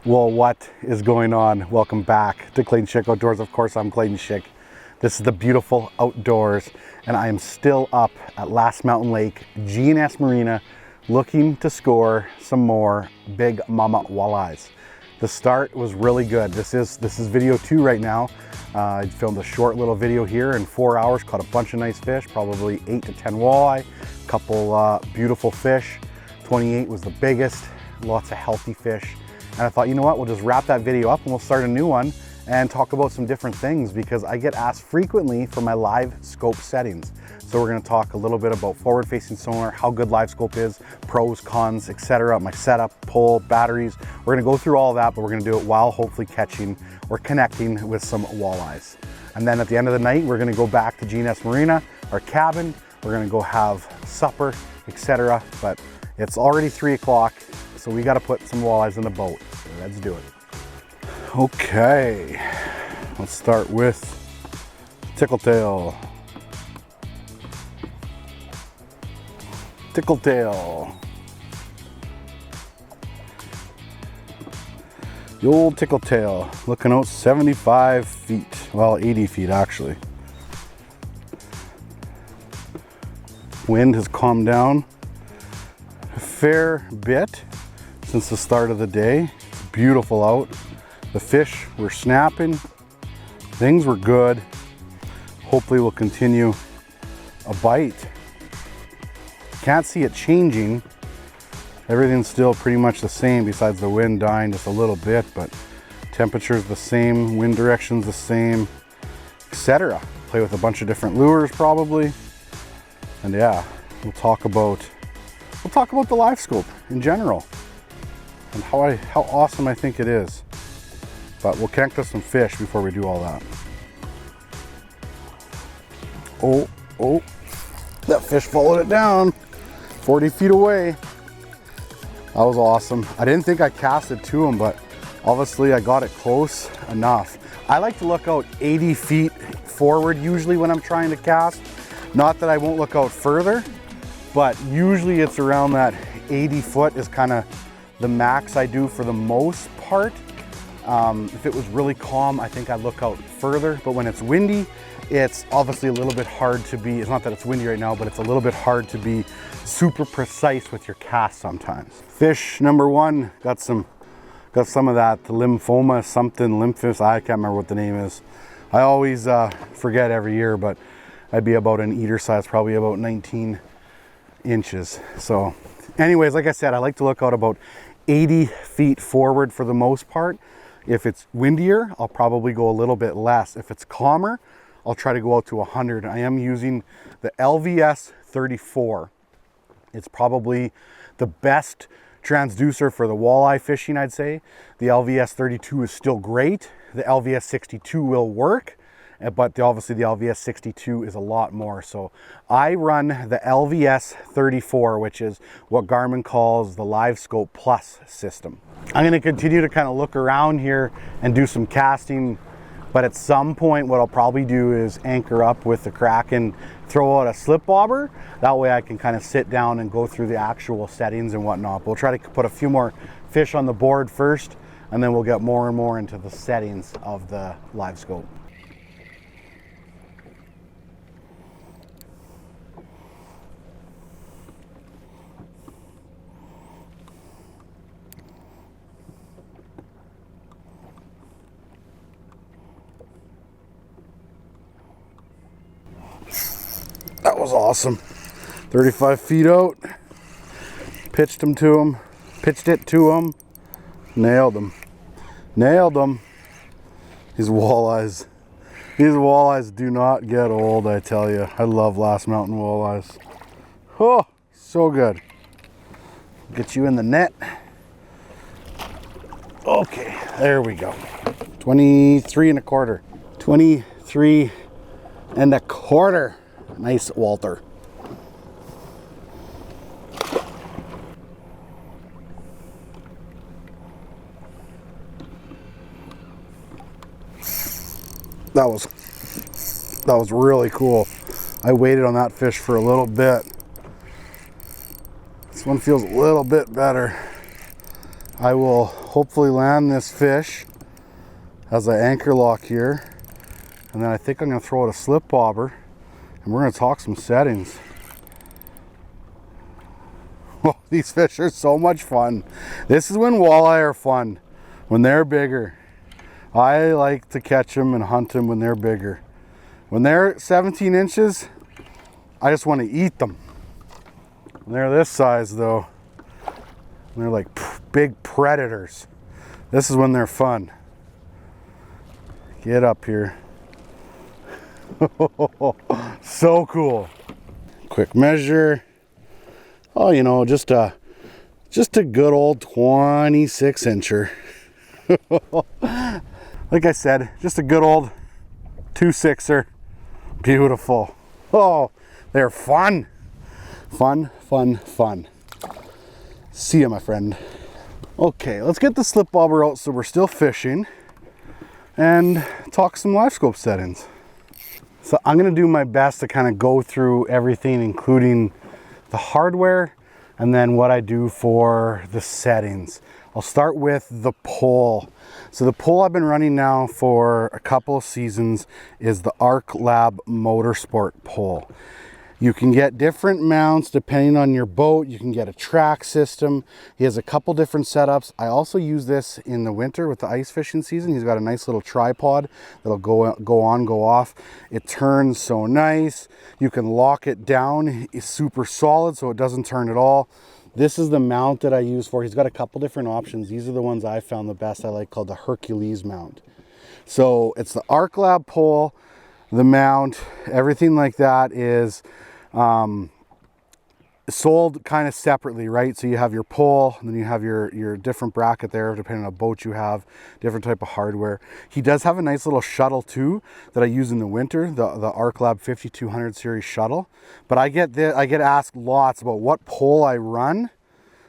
Well, what is going on? Welcome back to Clayton Schick Outdoors. Of course, I'm Clayton Schick. This is the beautiful outdoors, and I am still up at Last Mountain Lake, G&S Marina, looking to score some more big mama walleyes. The start was really good. This is video 2 right now. I filmed a short little video here in 4 hours, caught a bunch of nice fish, probably 8 to 10 walleye, a couple beautiful fish. 28 was the biggest, lots of healthy fish. And I thought, you know what, we'll just wrap that video up and we'll start a new one and talk about some different things, because I get asked frequently for my LiveScope settings. So we're gonna talk a little bit about forward-facing sonar, how good LiveScope is, pros, cons, etc., my setup, pole, batteries. We're gonna go through all of that, but we're gonna do it while hopefully catching or connecting with some walleyes. And then at the end of the night, we're gonna go back to G&S Marina, our cabin. We're gonna go have supper, etc. But it's already 3 o'clock. So we got to put some walleyes in the boat. So let's do it. Okay, let's start with tickletail. Tickletail. The old tickletail, looking out 75 feet. Well, 80 feet actually. Wind has calmed down a fair bit since the start of the day. It's beautiful out. The fish were snapping. Things were good. Hopefully we'll continue a bite. Can't see it changing. Everything's still pretty much the same besides the wind dying just a little bit, but temperature's the same, wind direction's the same, etc. Play with a bunch of different lures probably. And yeah, we'll talk about the LiveScope in general and how awesome I think it is. But we'll connect to some fish before we do all that. Oh, that fish followed it down 40 feet away. That was awesome. I didn't think I casted to him, but obviously I got it close enough. I like to look out 80 feet forward usually when I'm trying to cast. Not that I won't look out further, but usually it's around that 80 foot is kind of the max I do for the most part. If it was really calm, I think I'd look out further, but when it's windy, it's obviously a little bit hard to be, it's not that it's windy right now, but it's a little bit hard to be super precise with your cast sometimes. Fish number 1, got some of that lymphoma something, lymphus, I can't remember what the name is. I always forget every year, but I'd be about an eater size, probably about 19 inches. So anyways, like I said, I like to look out about 80 feet forward for the most part. If it's windier, I'll probably go a little bit less. If it's calmer, I'll try to go out to 100. I am using the LVS 34. It's probably the best transducer for the walleye fishing, I'd say. The LVS 32 is still great. The LVS 62 will work, but obviously the LVS 62 is a lot more. So I run the LVS 34, which is what Garmin calls the LiveScope Plus system. I'm going to continue to kind of look around here and do some casting, but at some point what I'll probably do is anchor up with the Kraken, throw out a slip bobber. That way I can kind of sit down and go through the actual settings and whatnot. We'll try to put a few more fish on the board first, and then we'll get more and more into the settings of the LiveScope. That was awesome. 35 feet out, pitched it to him, nailed him. These walleyes do not get old, I tell you. I love Last Mountain walleyes. Oh, so good. Get you in the net. Okay, there we go. 23 and a quarter. 23 and a quarter. Nice, Walter. That was really cool. I waited on that fish for a little bit. This one feels a little bit better. I will hopefully land this fish. Has an anchor lock here. And then I think I'm gonna throw out a slip bobber and we're gonna talk some settings. Oh, these fish are so much fun. This is when walleye are fun, when they're bigger. I like to catch them and hunt them when they're bigger. When they're 17 inches, I just want to eat them. When they're this size though, they're like big predators. This is when they're fun. Get up here. So cool. Quick measure. Oh, you know, just a good old 26 incher. Like I said, just a good old 2.6er. Beautiful. Oh, they're fun. Fun, fun, fun. See ya, my friend. Okay, let's get the slip bobber out so we're still fishing and talk some LiveScope settings. So I'm gonna do my best to kind of go through everything, including the hardware and then what I do for the settings. I'll start with the pole. So the pole I've been running now for a couple of seasons is the Arc Lab Motorsport pole. You can get different mounts depending on your boat. You can get a track system. He has a couple different setups. I also use this in the winter with the ice fishing season. He's got a nice little tripod that'll go on, go off. It turns so nice. You can lock it down. It's super solid so it doesn't turn at all. This is the mount that I use for. He's got a couple different options. These are the ones I found the best I like, called the Hercules mount. So it's the Arc Lab pole, the mount, everything like that is sold kind of separately, right? So you have your pole, and then you have your different bracket there, depending on what boat you have, different type of hardware. He does have a nice little shuttle too that I use in the winter, the Arc Lab 5200 series shuttle. But I get asked lots about what pole I run.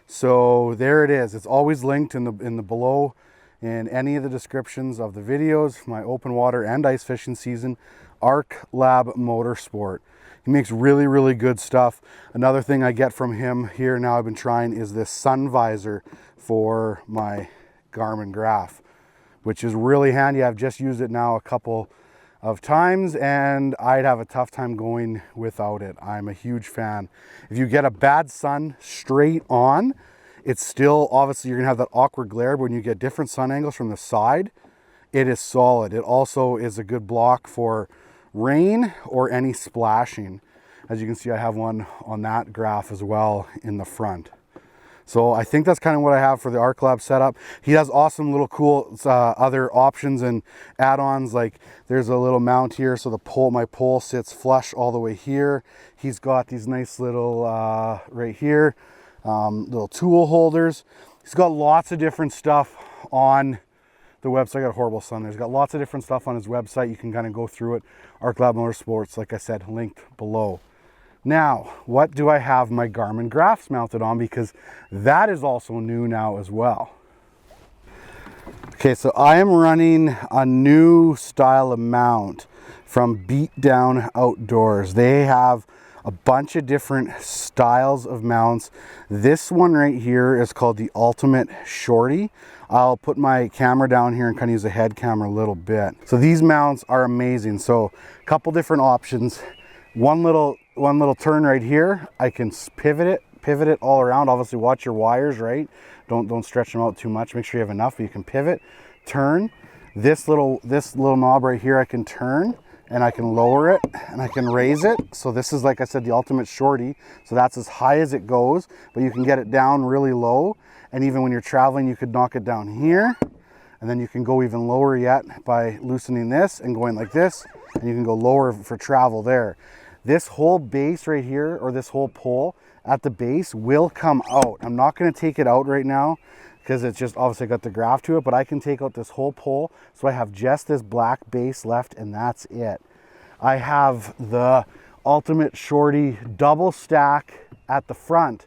So there it is. It's always linked in the below in any of the descriptions of the videos, my open water and ice fishing season, Arc Lab Motorsport. He makes really, really good stuff. Another thing I get from him here now I've been trying is this sun visor for my Garmin graph, which is really handy. I've just used it now a couple of times and I'd have a tough time going without it. I'm a huge fan. If you get a bad sun straight on, it's still, obviously you're gonna have that awkward glare, but when you get different sun angles from the side, it is solid. It also is a good block for rain or any splashing. As you can see, I have one on that graph as well in the front. So I think that's kind of what I have for the Arc Lab setup. He has awesome little cool other options and add-ons, like there's a little mount here so my pole sits flush all the way here. He's got these nice little right here, little tool holders. He's got lots of different stuff on the website. I got a horrible sun. There's got lots of different stuff on his website. You can kind of go through it. Arc Lab Motorsports, like I said, linked below. Now, what do I have my Garmin graphs mounted on? Because that is also new now as well. Okay, so I am running a new style of mount from Beatdown Outdoors. They have a bunch of different styles of mounts. This one right here is called the Ultimate Shorty. I'll put my camera down here and kind of use a head camera a little bit. So these mounts are amazing. So a couple different options. One little turn right here. I can pivot it all around. Obviously watch your wires, right? Don't stretch them out too much. Make sure you have enough, but you can pivot, turn. This little knob right here I can turn, and I can lower it and I can raise it. So this is, like I said, the Ultimate Shorty. So that's as high as it goes, but you can get it down really low. And even when you're traveling, you could knock it down here. And then you can go even lower yet by loosening this and going like this. And you can go lower for travel there. This whole base right here, or this whole pole at the base, will come out. I'm not gonna take it out right now because it's just obviously got the graph to it, but I can take out this whole pole. So I have just this black base left and that's it. I have the Ultimate Shorty double stack at the front.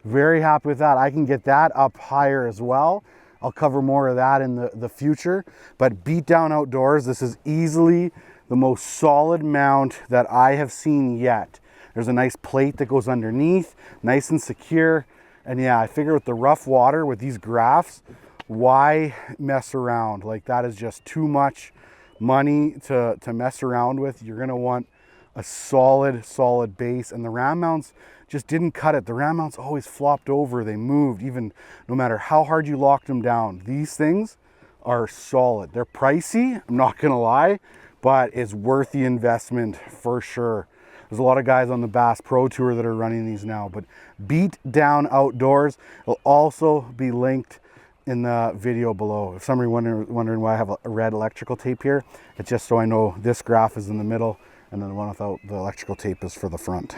Very happy with that. I can get that up higher as well. I'll cover more of that in the future. But Beatdown Outdoors, this is easily the most solid mount that I have seen yet. There's a nice plate that goes underneath, nice and secure. And yeah, I figure with the rough water, with these graphs, why mess around? Like, that is just too much money to mess around with. You're gonna want a solid base, and the ram mounts just didn't cut it. The ram mounts always flopped over, they moved, even no matter how hard you locked them down. These things are solid. They're pricey, I'm not gonna lie, but it's worth the investment for sure. There's a lot of guys on the Bass Pro Tour that are running these now, but Beatdown Outdoors will also be linked in the video below. If somebody wondering why I have a red electrical tape here, it's just so I know this graph is in the middle and then the one without the electrical tape is for the front.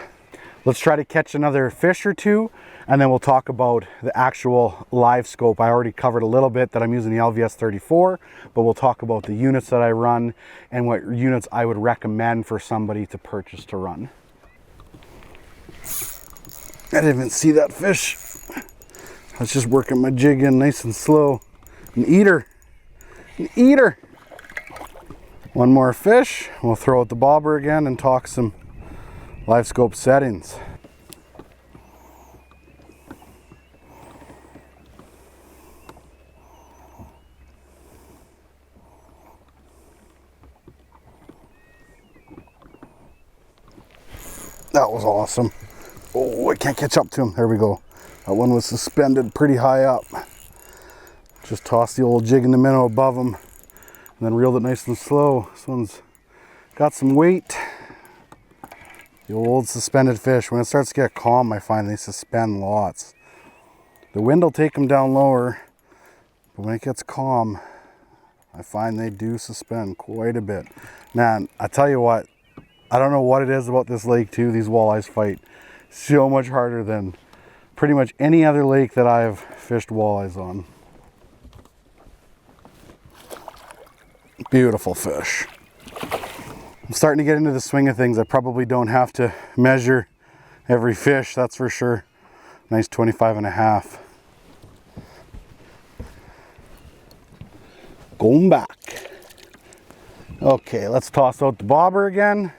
Let's try to catch another fish or two, and then we'll talk about the actual live scope. I already covered a little bit that I'm using the LVS 34, but we'll talk about the units that I run and what units I would recommend for somebody to purchase to run. I didn't even see that fish. I was just working my jig in nice and slow. An eater. An eater. One more fish. We'll throw out the bobber again and talk some LiveScope settings. That was awesome. Oh, I can't catch up to him. There we go. That one was suspended pretty high up. Just tossed the old jig in the minnow above him and then reeled it nice and slow. This one's got some weight. The old suspended fish, when it starts to get calm, I find they suspend lots. The wind will take them down lower, but when it gets calm, I find they do suspend quite a bit. Man, I tell you what, I don't know what it is about this lake too. These walleyes fight so much harder than pretty much any other lake that I've fished walleyes on. Beautiful fish. I'm starting to get into the swing of things. I probably don't have to measure every fish, that's for sure. Nice 25.5. Going back. Okay, let's toss out the bobber again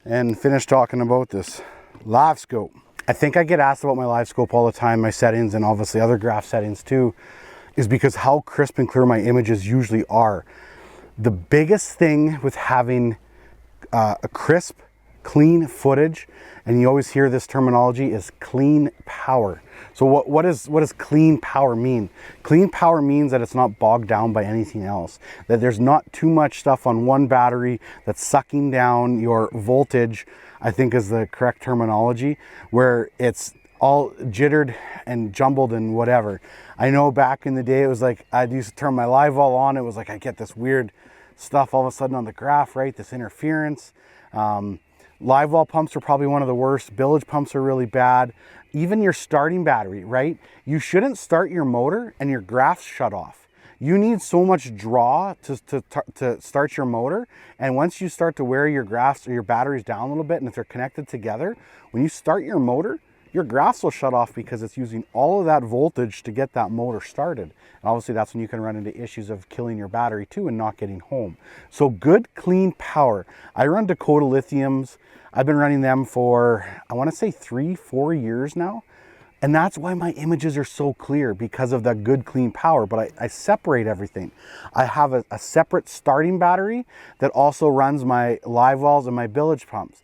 and finish talking about this live scope. I think I get asked about my live scope all the time, my settings, and obviously other graph settings too, is because how crisp and clear my images usually are. The biggest thing with having a crisp, clean footage, and you always hear this terminology, is clean power. So what does clean power mean? Clean power means that it's not bogged down by anything else, that there's not too much stuff on one battery that's sucking down your voltage, I think is the correct terminology, where it's all jittered and jumbled and whatever. I know back in the day it was like I used to turn my live wall on, it was like I get this weird stuff all of a sudden on the graph, right? This interference. Live wall pumps are probably one of the worst. Bilge pumps are really bad. Even your starting battery, right? You shouldn't start your motor and your graphs shut off. You need so much draw to start your motor, and once you start to wear your graphs or your batteries down a little bit, and if they're connected together, when you start your motor, your graphs will shut off because it's using all of that voltage to get that motor started. And obviously that's when you can run into issues of killing your battery too and not getting home. So good, clean power. I run Dakota Lithiums. I've been running them for, I want to say 3-4 years now. And that's why my images are so clear, because of that good, clean power. But I separate everything. I have a separate starting battery that also runs my live wells and my bilge pumps.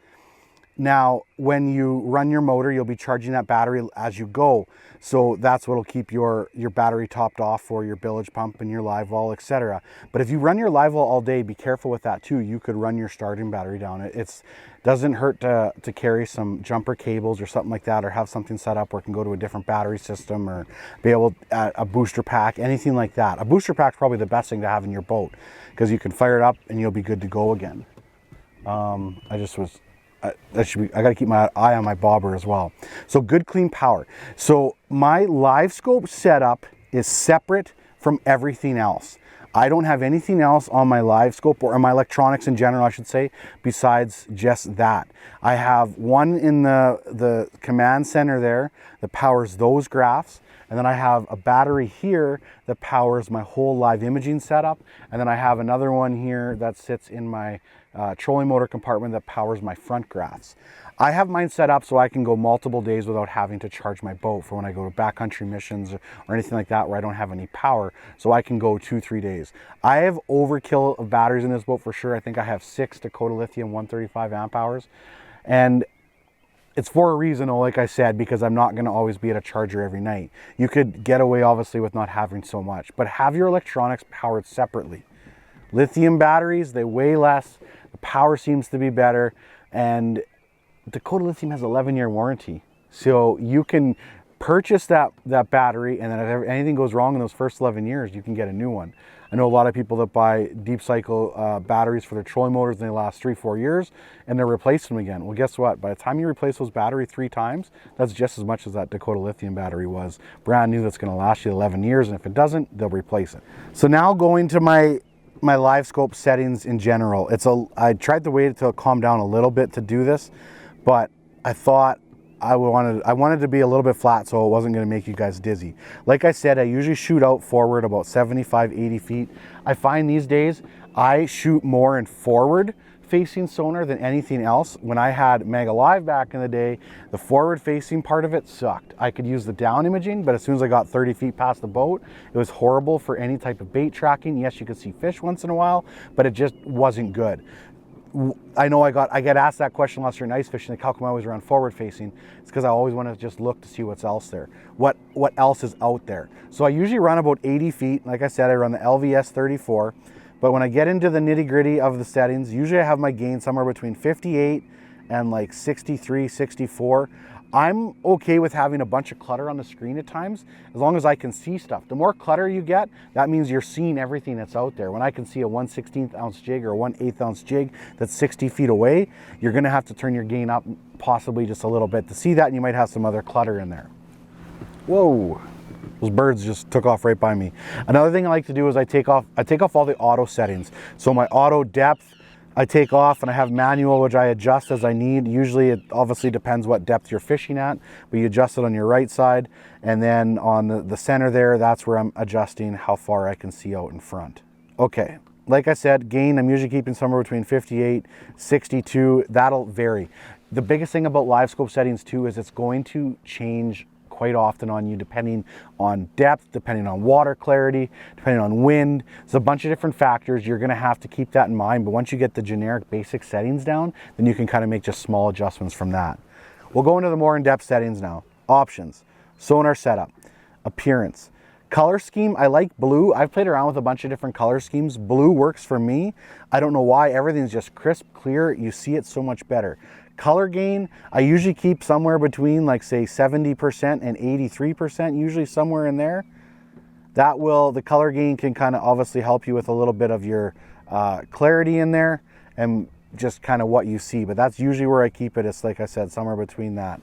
Now, when you run your motor, you'll be charging that battery as you go. So that's what'll keep your battery topped off for your bilge pump and your live well, etc. But if you run your live well all day, be careful with that too. You could run your starting battery down. It doesn't hurt to carry some jumper cables or something like that, or have something set up where it can go to a different battery system, or be able a booster pack, anything like that. A booster pack's probably the best thing to have in your boat, because you can fire it up and you'll be good to go again. I gotta keep my eye on my bobber as well. So good, clean power. So my LiveScope setup is separate from everything else. I don't have anything else on my LiveScope, or my electronics in general, I should say, besides just that. I have one in the command center there that powers those graphs, And then I have a battery here that powers my whole live imaging setup. And then I have another one here that sits in my trolling motor compartment that powers my front graphs. I have mine set up so I can go multiple days without having to charge my boat for when I go to backcountry missions or anything like that where I don't have any power, so I can go 2-3 days. I have overkill of batteries in this boat for sure. I think I have 6 Dakota Lithium 135 amp hours, and it's for a reason, like I said, because I'm not going to always be at a charger every night. You could get away obviously with not having so much, but have your electronics powered separately. Lithium batteries, they weigh less, the power seems to be better, and Dakota Lithium has 11-year warranty. So you can purchase that battery, and then if anything goes wrong in those first 11 years, you can get a new one. I know a lot of people that buy deep cycle batteries for their trolling motors, and they last 3-4 years, and they're replacing them again. Well, guess what? By the time you replace those batteries 3 times, that's just as much as that Dakota Lithium battery was. Brand new, that's gonna last you 11 years, and if it doesn't, they'll replace it. So now going to my LiveScope settings in general. I tried to wait until it calmed down a little bit to do this, but I thought I wanted to be a little bit flat so it wasn't going to make you guys dizzy. Like I said, I usually shoot out forward about 75-80 feet. I find these days I shoot more in forward facing sonar than anything else. When I had Mega Live back in the day, the forward facing part of it sucked. I could use the down imaging, but as soon as I got 30 feet past the boat, it was horrible for any type of bait tracking. Yes, you could see fish once in a while, but it just wasn't good. I know I get asked that question last year in ice fishing, like how come I always run forward facing? It's because I always want to just look to see what's else there. What else is out there? So I usually run about 80 feet. Like I said, I run the LVS 34. But when I get into the nitty gritty of the settings, usually I have my gain somewhere between 58 and like 63, 64. I'm okay with having a bunch of clutter on the screen at times, as long as I can see stuff. The more clutter you get, that means you're seeing everything that's out there. When I can see a 1/16 ounce jig or a 1/8 ounce jig that's 60 feet away, you're gonna have to turn your gain up possibly just a little bit to see that, and you might have some other clutter in there. Whoa, those birds just took off right by me. Another thing I like to do is I take off all the auto settings. So my auto depth, I take off, and I have manual, which I adjust as I need. Usually it obviously depends what depth you're fishing at, but you adjust it on your right side. And then on the center there, that's where I'm adjusting how far I can see out in front. Okay, like I said, gain, I'm usually keeping somewhere between 58, 62, that'll vary. The biggest thing about LiveScope settings too is it's going to change quite often on you depending on depth, depending on water clarity, depending on wind. There's a bunch of different factors. You're gonna have to keep that in mind, but once you get the generic basic settings down, then you can kind of make just small adjustments from that. We'll go into the more in-depth settings now. Options, sonar setup, appearance. Color scheme, I like blue. I've played around with a bunch of different color schemes. Blue works for me. I don't know why, everything's just crisp, clear. You see it so much better. Color gain, I usually keep somewhere between like say 70% and 83%, usually somewhere in there. The color gain can kind of obviously help you with a little bit of your clarity in there and just kind of what you see, but that's usually where I keep it. It's like I said, somewhere between that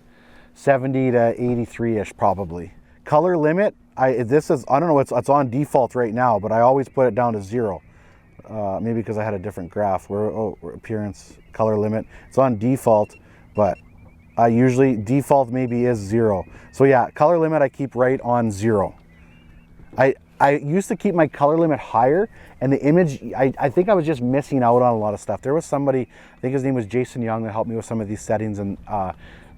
70 to 83-ish probably. Color limit, I don't know, it's on default right now, but I always put it down to 0. Maybe because I had a different graph where appearance, color limit, it's on default, but I usually default maybe is 0. So yeah, color limit I keep right on 0. I used to keep my color limit higher, and the image, I think I was just missing out on a lot of stuff. There was somebody, I think his name was Jason Young, that helped me with some of these settings in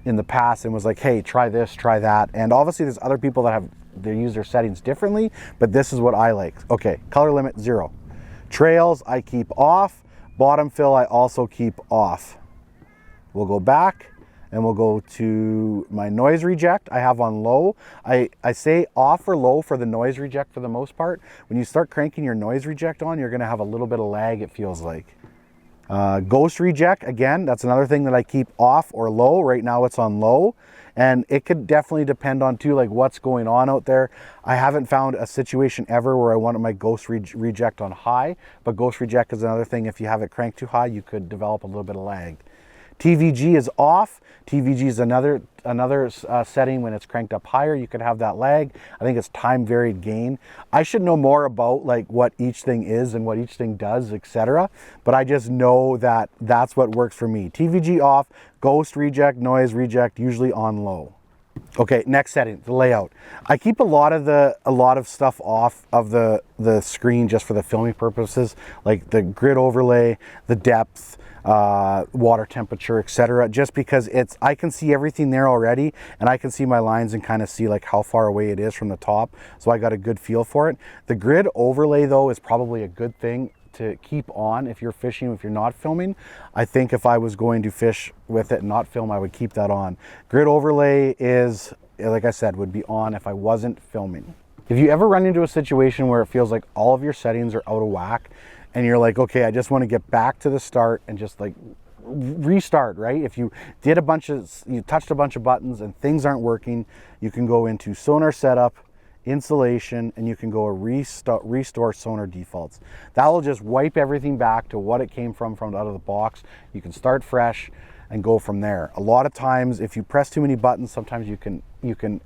the past and was like, hey, try this, try that. And obviously there's other people that they use their settings differently, but this is what I like. Okay, color limit 0. Trails I keep off, bottom fill I also keep off. We'll go back and we'll go to my noise reject. I have on low. I say off or low for the noise reject for the most part. When you start cranking your noise reject on, you're gonna have a little bit of lag, it feels like. Ghost reject, again, that's another thing that I keep off or low. Right now it's on low, and it could definitely depend on too, like what's going on out there. I haven't found a situation ever where I wanted my ghost reject on high, but ghost reject is another thing. If you have it cranked too high, you could develop a little bit of lag. TVG is off. TVG is another setting. When it's cranked up higher, you could have that lag. I think it's time varied gain. I should know more about like what each thing is and what each thing does, etc. But I just know that that's what works for me. TVG off, ghost reject, noise reject, usually on low. Okay, next setting, the layout. I keep a lot of stuff off of the screen just for the filming purposes, like the grid overlay, the depth, water temperature, etc. Just because I can see everything there already, and I can see my lines and kind of see like how far away it is from the top, so I got a good feel for it. The grid overlay though is probably a good thing to keep on if you're fishing, if you're not filming. I think if I was going to fish with it and not film, I would keep that on. Grid overlay is, like I said, would be on if I wasn't filming. If you ever run into a situation where it feels like all of your settings are out of whack and you're like, okay, I just want to get back to the start and just like restart, right? If you touched a bunch of buttons and things aren't working, you can go into Sonar Setup, Installation, and you can go restore Sonar defaults. That will just wipe everything back to what it came from out of the box. You can start fresh and go from there. A lot of times if you press too many buttons, sometimes you can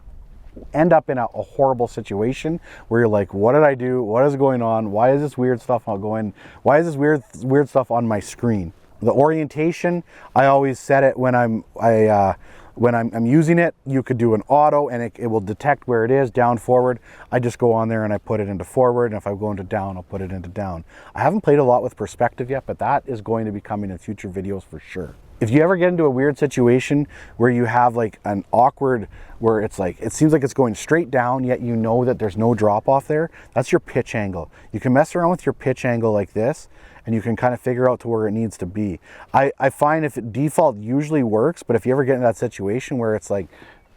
end up in a horrible situation where you're like, what did I do? What is going on? Why is this weird stuff not going? Why is this weird stuff on my screen? The orientation, I always set it when I'm using it. You could do an auto and it will detect where it is, down, forward. I just go on there and I put it into forward, and if I go into down, I'll put it into down. I haven't played a lot with perspective yet, but that is going to be coming in future videos for sure. If you ever get into a weird situation where you have like an awkward, where it's like, it seems like it's going straight down, yet you know that there's no drop off there, that's your pitch angle. You can mess around with your pitch angle like this, and you can kind of figure out to where it needs to be. I find if it default usually works, but if you ever get in that situation where it's like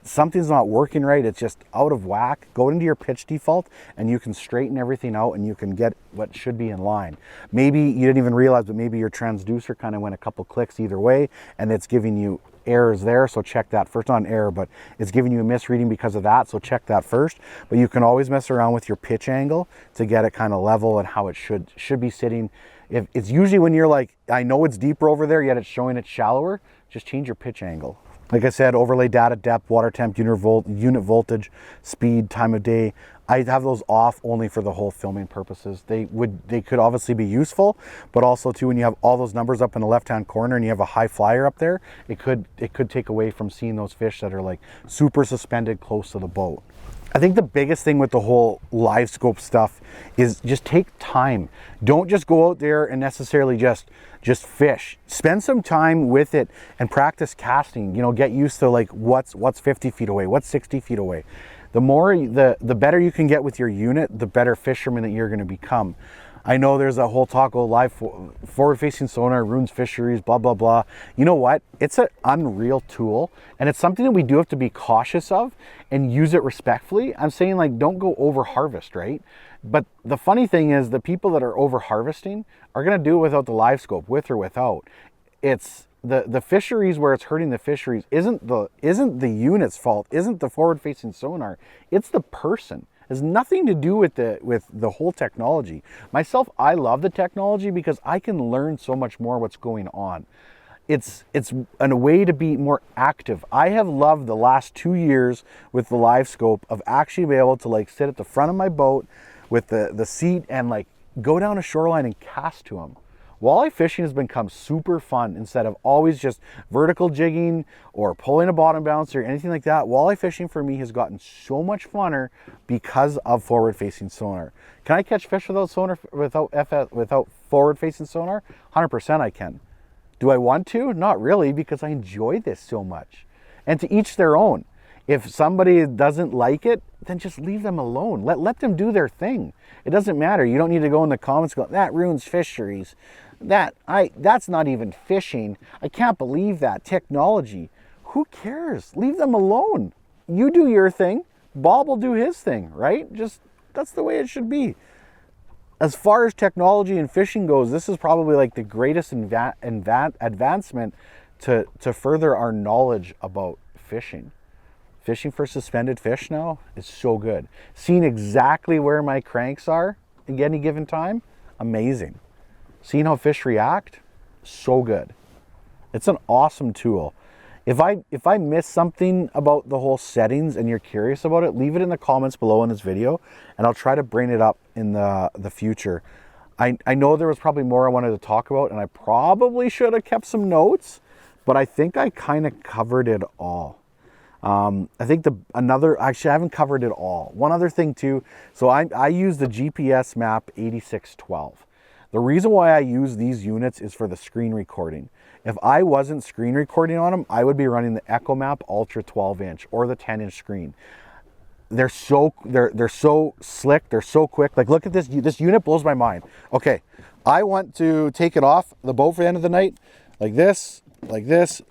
something's not working right, it's just out of whack, go into your pitch default and you can straighten everything out and you can get what should be in line. Maybe you didn't even realize, but maybe your transducer kind of went a couple clicks either way and it's giving you errors there, so check that first. Not an error, but it's giving you a misreading because of that, so check that first. But you can always mess around with your pitch angle to get it kind of level and how it should be sitting. If it's usually when you're like, I know it's deeper over there, yet it's showing it shallower, just change your pitch angle. Like I said, overlay data, depth, water temp, unit voltage, speed, time of day. I have those off only for the whole filming purposes. They could obviously be useful, but also too, when you have all those numbers up in the left-hand corner and you have a high flyer up there, it could take away from seeing those fish that are like super suspended close to the boat. I think the biggest thing with the whole LiveScope stuff is just take time. Don't just go out there and necessarily just fish. Spend some time with it and practice casting. You know, get used to like what's 50 feet away, what's 60 feet away. The more, the better you can get with your unit, the better fisherman that you're going to become. I know there's a whole talk of live forward-facing sonar, ruins fisheries, blah, blah, blah. You know what? It's an unreal tool, and it's something that we do have to be cautious of and use it respectfully. I'm saying, like, don't go over harvest, right? But the funny thing is the people that are over harvesting are going to do it without the LiveScope, with or without. It's the fisheries where it's hurting the fisheries isn't the unit's fault, isn't the forward-facing sonar. It's the person. It has nothing to do with the whole technology. Myself, I love the technology because I can learn so much more what's going on. It's a way to be more active. I have loved the last 2 years with the LiveScope of actually being able to like sit at the front of my boat with the seat and like go down a shoreline and cast to them. Walleye fishing has become super fun instead of always just vertical jigging or pulling a bottom bouncer or anything like that. Walleye fishing for me has gotten so much funner because of forward-facing sonar. Can I catch fish without sonar, without forward-facing sonar? 100% I can. Do I want to? Not really, because I enjoy this so much. And to each their own. If somebody doesn't like it, then just leave them alone. Let them do their thing. It doesn't matter. You don't need to go in the comments and go, that ruins fisheries. That's not even fishing. I can't believe that. Technology. Who cares? Leave them alone. You do your thing. Bob will do his thing, right? Just, that's the way it should be. As far as technology and fishing goes, this is probably like the greatest advancement to further our knowledge about fishing. Fishing for suspended fish now is so good. Seeing exactly where my cranks are at any given time, amazing. Seeing how fish react, so good. It's an awesome tool. If I miss something about the whole settings and you're curious about it, leave it in the comments below in this video and I'll try to bring it up in the future. I know there was probably more I wanted to talk about and I probably should have kept some notes, but I think I kind of covered it all. I think actually I haven't covered it all. One other thing too, so I use the GPS map 8612. The reason why I use these units is for the screen recording. If I wasn't screen recording on them, I would be running the Echo Map Ultra 12-inch or the 10-inch screen. They're so slick, they're so quick. Like, look at this, this unit blows my mind. Okay, I want to take it off the boat for the end of the night, like this,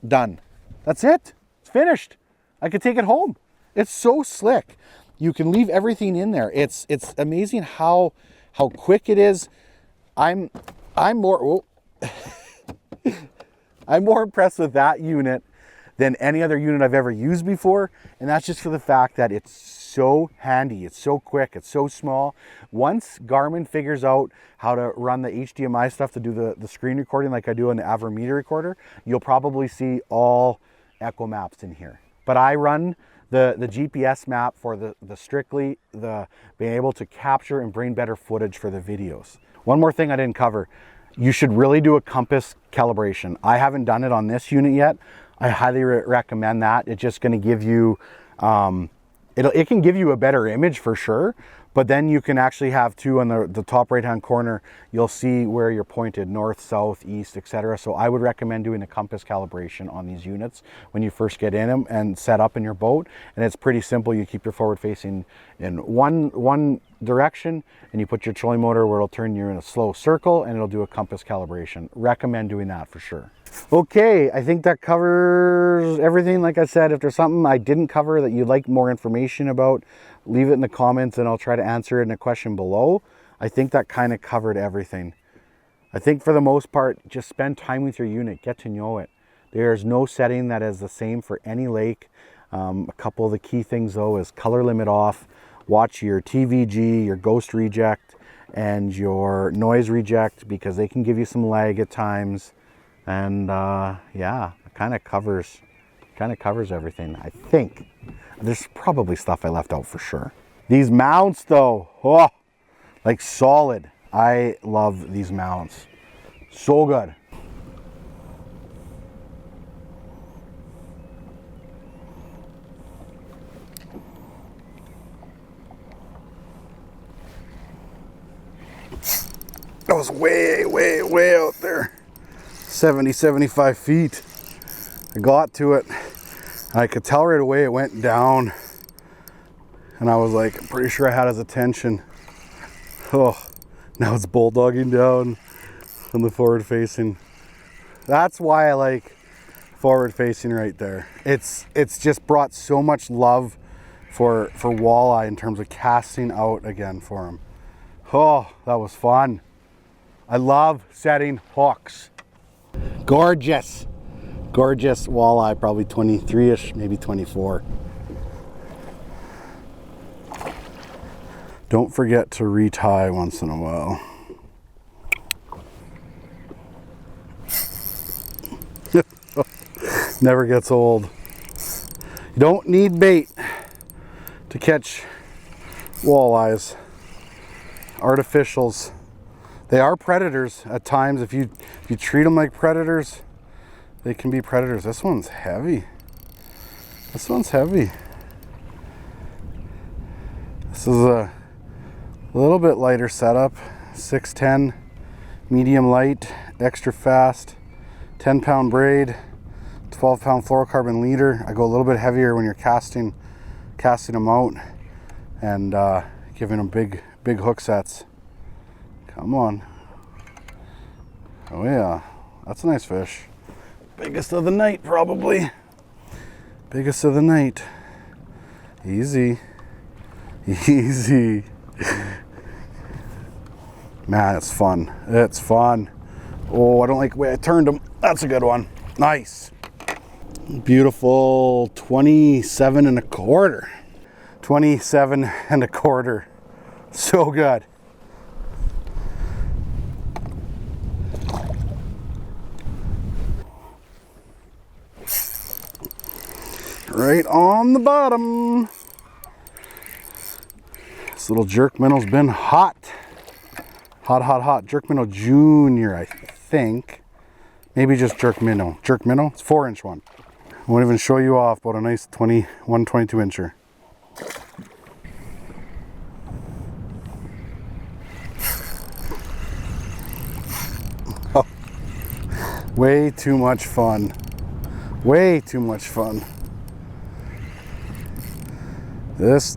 done. That's it, it's finished. I could take it home. It's so slick. You can leave everything in there. It's amazing how quick it is. I'm more I'm more impressed with that unit than any other unit I've ever used before, and that's just for the fact that it's so handy, it's so quick, it's so small. Once Garmin figures out how to run the HDMI stuff to do the screen recording like I do on the Avrometer recorder, you'll probably see all Echo maps in here. But I run the GPS map for the strictly the being able to capture and bring better footage for the videos. One more thing I didn't cover, you should really do a compass calibration. I haven't done it on this unit yet. I highly recommend that. It's just going to give you, it can give you a better image for sure, but then you can actually have two on the top right hand corner. You'll see where you're pointed, north, south, east, etc. So I would recommend doing a compass calibration on these units when you first get in them and set up in your boat. And it's pretty simple. You keep your forward facing in one direction, and you put your trolling motor where it'll turn you in a slow circle, and it'll do a compass calibration. Recommend doing that for sure. Okay, I think that covers everything. Like I said, if there's something I didn't cover that you'd like more information about, leave it in the comments and I'll try to answer it in a question below. I think that kind of covered everything. I think for the most part, just spend time with your unit, get to know it. There's no setting that is the same for any lake. A couple of the key things though is color limit off, watch your TVG, your ghost reject, and your noise reject, because they can give you some lag at times. And yeah, it kind of covers everything, I think. There's probably stuff I left out for sure. These mounts though, oh, like solid. I love these mounts. So good. That was way out there. 75 feet. I got to it. I could tell right away it went down. And I was like, I'm pretty sure I had his attention. Oh, now it's bulldogging down on the forward facing. That's why I like forward facing right there. It's just brought so much love for walleye in terms of casting out again for him. Oh, that was fun. I love setting hooks. Gorgeous. Gorgeous walleye, probably 23-ish, maybe 24. Don't forget to retie once in a while. Never gets old. You don't need bait to catch walleyes. Artificials. They are predators at times. If you treat them like predators, they can be predators. This one's heavy. This one's heavy. This is a little bit lighter setup. 610, medium light, extra fast, 10-pound braid, 12-pound fluorocarbon leader. I go a little bit heavier when you're casting them out, and giving them big hook sets. Come on. Oh yeah, that's a nice fish. Biggest of the night, probably. Biggest of the night. Easy. Easy. Man, it's fun. It's fun. Oh, I don't like the way I turned him. That's a good one. Nice. Beautiful 27 and a quarter. 27 and a quarter. So good. Right on the bottom. This little jerk minnow's been hot. Hot. Jerk minnow junior, I think. Maybe just jerk minnow. Jerk minnow, it's 4-inch one. won't even show you off, but a nice 21, 22 incher. Oh, way too much fun. Way too much fun. This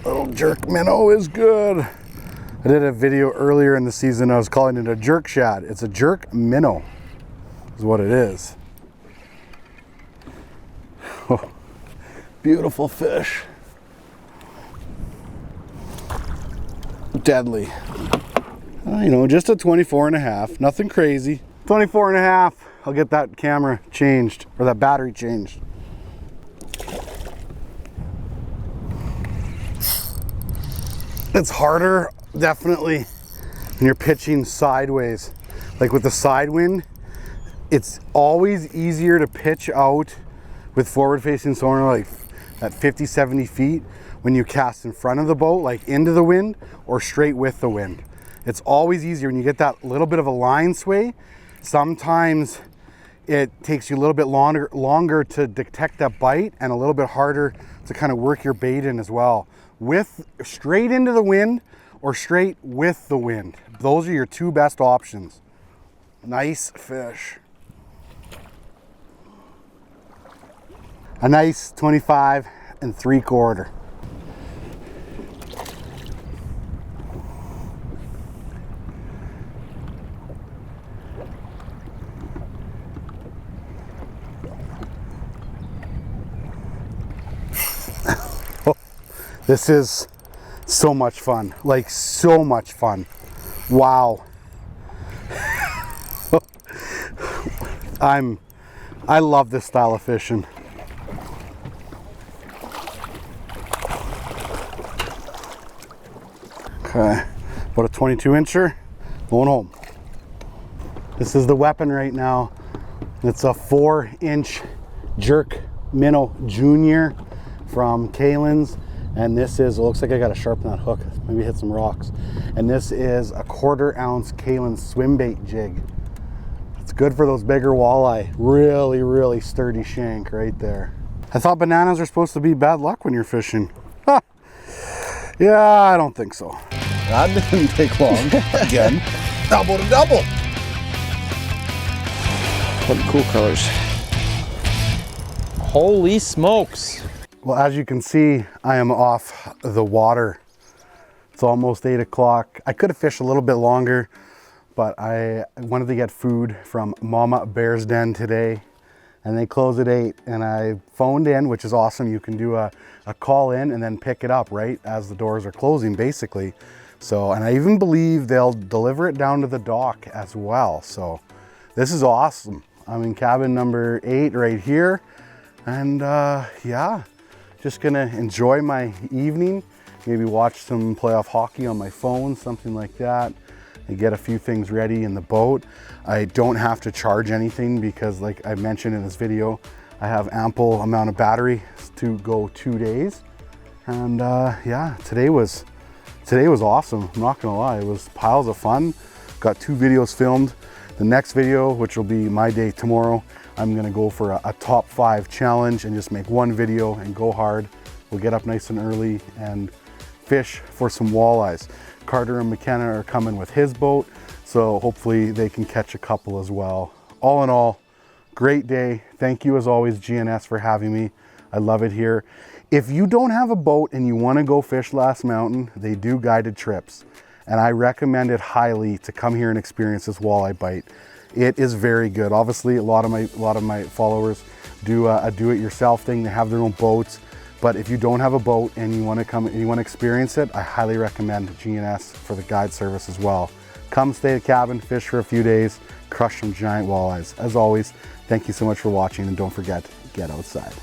little jerk minnow is good. I did a video earlier in the season. I was calling it a jerk shad. It's a jerk minnow, is what it is. Oh, beautiful fish. Deadly. You know, just a 24 and a half. Nothing crazy. 24 and a half. I'll get that camera changed, or that battery changed. It's harder, definitely, when you're pitching sideways. Like with the side wind, it's always easier to pitch out with forward facing sonar, like at 50, 70 feet, when you cast in front of the boat, like into the wind, or straight with the wind. It's always easier when you get that little bit of a line sway. Sometimes it takes you a little bit longer to detect that bite, and a little bit harder to kind of work your bait in as well. With straight into the wind or straight with the wind. Those are your two best options. Nice fish. A nice 25 3/4. This is so much fun, like so much fun. Wow. I love this style of fishing. Okay, about a 22 incher, going home. This is the weapon right now. It's a 4-inch jerk minnow junior from Clayton's. And this is, it looks like I got to sharpen that hook, maybe hit some rocks. And this is a 1/4 ounce Clayton swim bait jig. It's good for those bigger walleye. Really, really sturdy shank right there. I thought bananas are supposed to be bad luck when you're fishing. Huh. Yeah, I don't think so. That didn't take long. Again, double to double. What cool colors. Holy smokes. Well, as you can see, I am off the water. It's almost 8 o'clock. I could have fished a little bit longer, but I wanted to get food from Mama Bear's Den today, and they close at 8. And I phoned in, which is awesome. You can do a call in and then pick it up right as the doors are closing, basically. So, and I even believe they'll deliver it down to the dock as well. So this is awesome. I'm in cabin number 8 right here. And yeah. Just gonna enjoy my evening, maybe watch some playoff hockey on my phone, something like that, and get a few things ready in the boat. I don't have to charge anything because, like I mentioned in this video, I have ample amount of battery to go 2 days. And yeah, today was awesome. I'm not gonna lie, it was piles of fun. Got 2 videos filmed. The next video, which will be my day tomorrow, I'm gonna go for a top 5 challenge and just make 1 video and go hard. We'll get up nice and early and fish for some walleyes. Carter and McKenna are coming with his boat, so hopefully they can catch a couple as well. All in all, great day. Thank you as always, GNS, for having me. I love it here. If you don't have a boat and you wanna go fish Last Mountain, they do guided trips. And I recommend it highly to come here and experience this walleye bite. It is very good. Obviously, a lot of my followers do a do-it-yourself thing. They have their own boats, but if you don't have a boat and you want to come and you want to experience it, I highly recommend GNS for the guide service as well. Come stay at cabin, fish for a few days, crush some giant walleyes. As always, thank you so much for watching, and don't forget, get outside.